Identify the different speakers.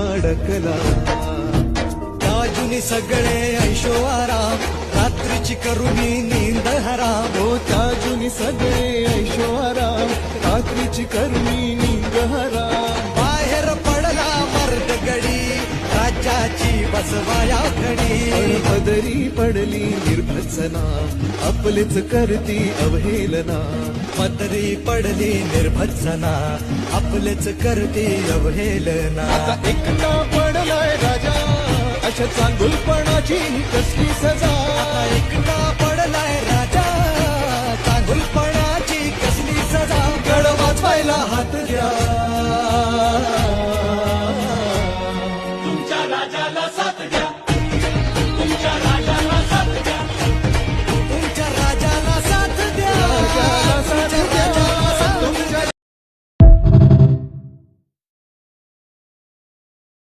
Speaker 1: अडकला त्याजुनी सगळे ऐशो आराम रात्रीची करुणी नींद हराम हो त्याजुनी सगळे ऐशो आराम रात्रीची करुणी नींद हराम बाहेर पडला मर्द गडी राज्याची बसवाया घडी पदरी पडली निर्भत्सना आपलेच करती अवहेलना पदरी पडली निर्भत्सना आपलेच करती अवहेलना
Speaker 2: आता एकटा पडलाय राजा अशा चांगुलपणाची कसली सजा